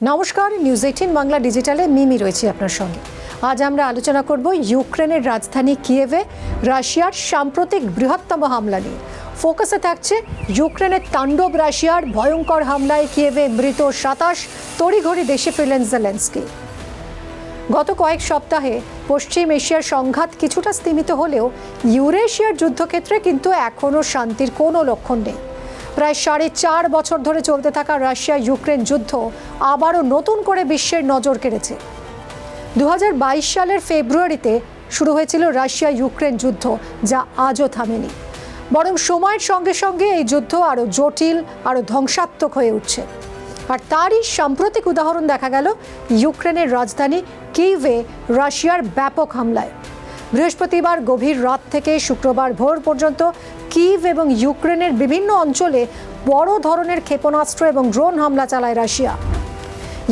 নমস্কার, নিউজ 18 বাংলা ডিজিটালে মিমি রয়েছে আপনার সঙ্গে। আজ আমরা আলোচনা করব ইউক্রেনের রাজধানী কিয়েভে রাশিয়ার সাম্প্রতিক বৃহত্তম হামলা নিয়ে। ফোকাসে থাকছে ইউক্রেনের তাণ্ডব, রাশিয়ার ভয়ঙ্কর হামলায় কিয়েভে মৃত 27, তড়িঘড়ি দেশে ফিরলেন জেলেনস্কি। গত কয়েক সপ্তাহে পশ্চিম এশিয়ার সংঘাত কিছুটা স্তিমিত হলেও ইউরেশিয়ার যুদ্ধক্ষেত্রে কিন্তু এখনও শান্তির কোনো লক্ষণ নেই। প্রায় 4.5 বছর ধরে চলতে থাকা রাশিয়া ইউক্রেন যুদ্ধ আবারও নতুন করে বিশ্বের নজর কেড়েছে। 2022 সালের ফেব্রুয়ারিতে শুরু হয়েছিল রাশিয়া ইউক্রেন যুদ্ধ, যা আজও থামেনি। বরং সময়ের সঙ্গে সঙ্গে এই যুদ্ধ আরও জটিল, আরও ধ্বংসাত্মক হয়ে উঠছে। আর তারই সাম্প্রতিক উদাহরণ দেখা গেল ইউক্রেনের রাজধানী কিয়েভে রাশিয়ার ব্যাপক হামলায়। বৃহস্পতিবার গভীর রাত থেকে শুক্রবার ভোর পর্যন্ত কিয়েভ এবং ইউক্রেনের বিভিন্ন অঞ্চলে বড় ধরনের ক্ষেপণাস্ত্র এবং ড্রোন হামলা চালায় রাশিয়া।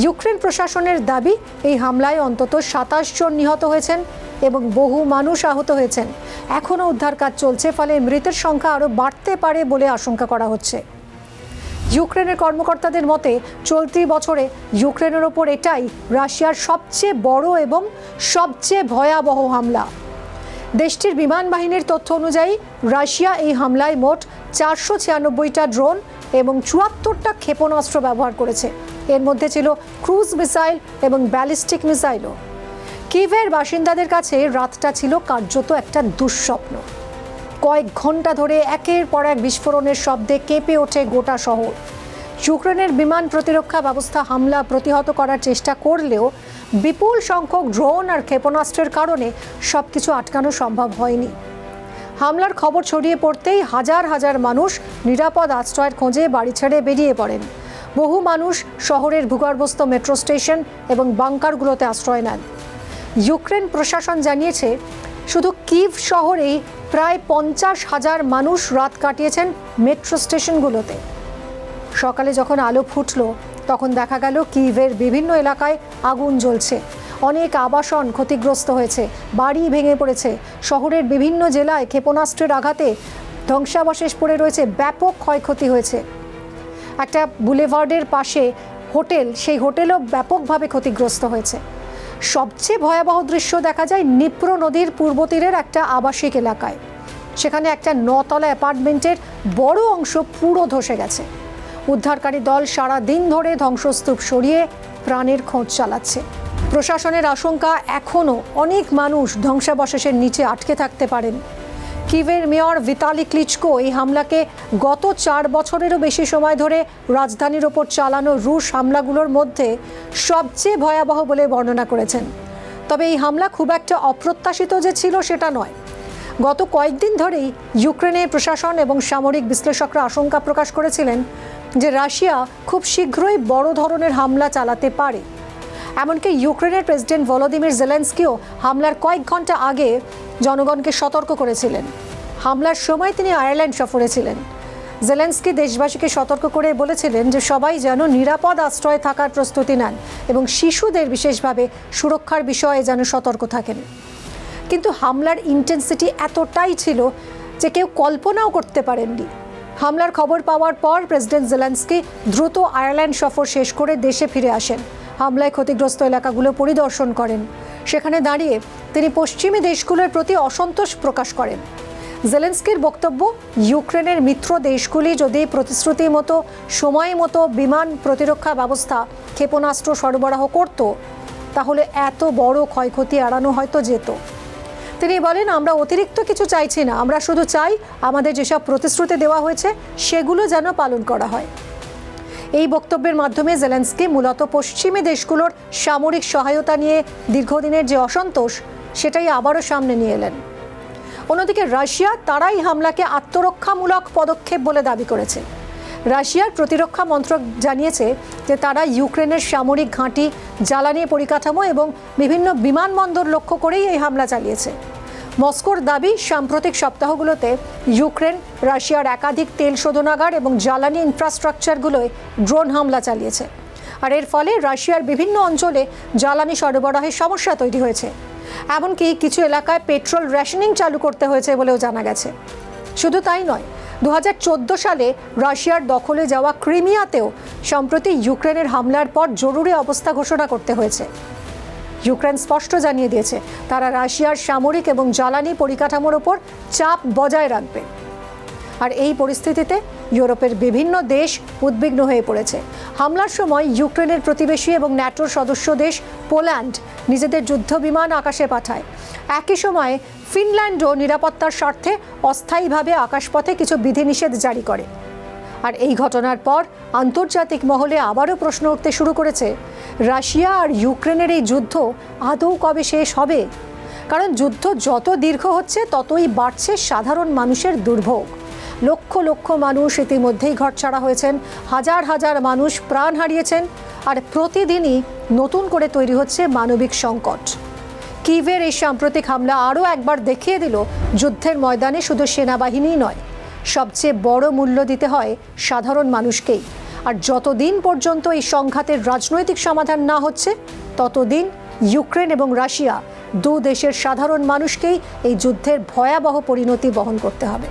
ইউক্রেন প্রশাসনের দাবি, এই হামলায় অন্তত 27 জন নিহত হয়েছেন এবং বহু মানুষ আহত হয়েছেন। এখনও উদ্ধার কাজ চলছে, ফলে মৃতের সংখ্যা আরও বাড়তে পারে বলে আশঙ্কা করা হচ্ছে। ইউক্রেনের কর্মকর্তাদের মতে চলতি বছরে ইউক্রেনের ওপর এটাই রাশিয়ার সবচেয়ে বড় এবং সবচেয়ে ভয়াবহ হামলা। দেশটির বিমান বাহিনীর তথ্য অনুযায়ী রাশিয়া এই হামলায় মোট 496টা ড্রোন এবং 74টা ক্ষেপণাস্ত্র ব্যবহার করেছে। এর মধ্যে ছিল ক্রুজ মিসাইল এবং ব্যালিস্টিক মিসাইলও। কিয়েভের বাসিন্দাদের কাছে রাতটা ছিল কার্যত একটা দুঃস্বপ্ন। কয়েক ঘন্টা ধরে একের পর এক বিস্ফোরণের শব্দে কেঁপে ওঠে গোটা শহর। ইউক্রেনের বিমান প্রতিরক্ষা ব্যবস্থা হামলা প্রতিহত করার চেষ্টা করলেও বিপুল সংখ্যক ড্রোন আর ক্ষেপণাস্ত্রের কারণে সবকিছু আটকানো সম্ভব হয়নি। হামলার খবর ছড়িয়ে পড়তেই হাজার হাজার মানুষ নিরাপদ আশ্রয়ের খোঁজে বাড়ি ছেড়ে বেরিয়ে পড়েন। বহু মানুষ শহরের ভূগর্ভস্থ মেট্রো স্টেশন এবং বাংকারগুলোতে আশ্রয় নেন। ইউক্রেন প্রশাসন জানিয়েছে, শুধু কিয়েভ শহরেই প্রায় 50,000 মানুষ রাত কাটিয়েছেন মেট্রো স্টেশনগুলোতে। সকালে যখন আলো ফুটল তখন দেখা গেল কিয়েভের বিভিন্ন এলাকায় আগুন জ্বলছে। অনেক আবাসন ক্ষতিগ্রস্ত হয়েছে, বাড়ি ভেঙে পড়েছে। শহরের বিভিন্ন জেলায় ক্ষেপণাস্ত্রের আঘাতে ধ্বংসাবশেষ পড়ে রয়েছে, ব্যাপক ক্ষয়ক্ষতি হয়েছে। একটা বুলেভার্ডের পাশে হোটেল, সেই হোটেলও ব্যাপকভাবে ক্ষতিগ্রস্ত হয়েছে। সবচেয়ে ভয়াবহ দৃশ্য দেখা যায় নিপ্রো নদীর পূর্ব তীরের একটা আবাসিক এলাকায়। সেখানে একটা 9তলা অ্যাপার্টমেন্টের বড় অংশ পুরো ধসে গেছে। উদ্ধারকারী দল সারা দিন ধরে ধ্বংসস্তূপ সরিয়ে প্রাণের খোঁজ চালাচ্ছে। প্রশাসনের আশঙ্কা, এখনও অনেক মানুষ ধ্বংসাবশেষের নিচে আটকে থাকতে পারেন। কিয়েভের মেয়র ভিতালি ক্লিচকো এই হামলাকে গত 4 বছরেরও বেশি সময় ধরে রাজধানীর ওপর চালানো রুশ হামলাগুলোর মধ্যে সবচেয়ে ভয়াবহ বলে বর্ণনা করেছেন। তবে এই হামলা খুব একটা অপ্রত্যাশিত যে ছিল সেটা নয়। গত কয়েকদিন ধরেই ইউক্রেনের প্রশাসন এবং সামরিক বিশ্লেষকরা আশঙ্কা প্রকাশ করেছিলেন যে রাশিয়া খুব শীঘ্রই বড় ধরনের হামলা চালাতে পারে। এমনকি ইউক্রেনের প্রেসিডেন্ট ভলোদিমির জেলেনস্কিও হামলার কয়েক ঘন্টা আগে জনগণকে সতর্ক করেছিলেন। হামলার সময় তিনি আয়ারল্যান্ড সফরে ছিলেন। জেলেনস্কি দেশবাসীকে সতর্ক করে বলেছিলেন যে সবাই যেন নিরাপদ আশ্রয়ে থাকার প্রস্তুতি নেন এবং শিশুদের বিশেষভাবে সুরক্ষার বিষয়ে যেন সতর্ক থাকেন। কিন্তু হামলার ইন্টেন্সিটি এতটাই ছিল যে কেউ কল্পনাও করতে পারেননি। হামলার খবর পাওয়ার পর প্রেসিডেন্ট জেলেনস্কি দ্রুত আয়ারল্যান্ড সফর শেষ করে দেশে ফিরে আসেন। হামলায় ক্ষতিগ্রস্ত এলাকাগুলো পরিদর্শন করেন। সেখানে দাঁড়িয়ে তিনি পশ্চিমী দেশগুলোর প্রতি অসন্তোষ প্রকাশ করেন। জেলেনস্কির বক্তব্য, ইউক্রেনের মিত্র দেশগুলি যদি প্রতিশ্রুতি মতো সময় মতো বিমান প্রতিরক্ষা ব্যবস্থা, ক্ষেপণাস্ত্র সরবরাহ করত, তাহলে এত বড় ক্ষয়ক্ষতি এড়ানো হয়তো যেত। তিনি বলেন, আমরা অতিরিক্ত কিছু চাইছি না, আমরা শুধু চাই আমাদের যেসব প্রতিশ্রুতি দেওয়া হয়েছে সেগুলো যেন পালন করা হয়। এই বক্তব্যের মাধ্যমে জেলেনস্কি মূলত পশ্চিমী দেশগুলোর সামরিক সহায়তা নিয়ে দীর্ঘদিনের যে অসন্তোষ, সেটাই আবারও সামনে নিয়ে এলেন। অন্যদিকে রাশিয়া, তারাই হামলাকে আত্মরক্ষামূলক পদক্ষেপ বলে দাবি করেছে। রাশিয়ার প্রতিরক্ষা মন্ত্রক জানিয়েছে যে তারা ইউক্রেনের সামরিক ঘাঁটি, জ্বালানি পরিকাঠামো এবং বিভিন্ন বিমানবন্দর লক্ষ্য করেই এই হামলা চালিয়েছে। মস্কোর দাবি, সাম্প্রতিক সপ্তাহগুলোতে ইউক্রেন রাশিয়ার একাধিক তেল শোধনাগার এবং জ্বালানি ইনফ্রাস্ট্রাকচারগুলোয় ড্রোন হামলা চালিয়েছে। আর এর ফলে রাশিয়ার বিভিন্ন অঞ্চলে জ্বালানি সরবরাহের সমস্যা তৈরি হয়েছে। এমনকি কিছু এলাকায় পেট্রোল রেশনিং চালু করতে হয়েছে বলেও জানা গেছে। শুধু তাই নয়, 2014 সালে রাশিয়ার দখলে যাওয়া ক্রিমিয়াতেও সম্প্রতি ইউক্রেনের হামলার পর জরুরি অবস্থা ঘোষণা করতে হয়েছে। ইউক্রেন স্পষ্ট জানিয়ে দিয়েছে তারা রাশিয়ার সামরিক এবং জ্বালানি পরিকাঠামোর ওপর চাপ বজায় রাখবে। আর এই পরিস্থিতিতে ইউরোপের বিভিন্ন দেশ উদ্বিগ্ন হয়ে পড়েছে। হামলার সময় ইউক্রেনের প্রতিবেশী এবং ন্যাটোর সদস্য দেশ পোল্যান্ড নিজেদের যুদ্ধবিমান আকাশে পাঠায়। একই সময়ে ফিনল্যান্ডও নিরাপত্তার স্বার্থে অস্থায়ীভাবে আকাশপথে কিছু বিধিনিষেধ জারি করে। আর এই ঘটনার পর আন্তর্জাতিক মহলে আবারও প্রশ্ন উঠতে শুরু করেছে, রাশিয়া আর ইউক্রেনের এই যুদ্ধ আদৌ কবে শেষ হবে? কারণ যুদ্ধ যত দীর্ঘ হচ্ছে ততই বাড়ছে সাধারণ মানুষের দুর্ভোগ। লক্ষ লক্ষ মানুষ ইতিমধ্যেই ঘরছাড়া হয়েছেন, হাজার হাজার মানুষ প্রাণ হারিয়েছেন, আর প্রতিদিনই নতুন করে তৈরি হচ্ছে মানবিক সংকট। কিয়েভের এই সাম্প্রতিক হামলা আরও একবার দেখিয়ে দিল যুদ্ধের ময়দানে শুধু সেনাবাহিনীই নয়, সবচেয়ে বড় মূল্য দিতে হয় সাধারণ মানুষকেই। আর যতদিন পর্যন্ত এই সংঘাতের রাজনৈতিক সমাধান না হচ্ছে ততদিন ইউক্রেন এবং রাশিয়া দু দেশের সাধারণ মানুষকেই এই যুদ্ধের ভয়াবহ পরিণতি বহন করতে হবে।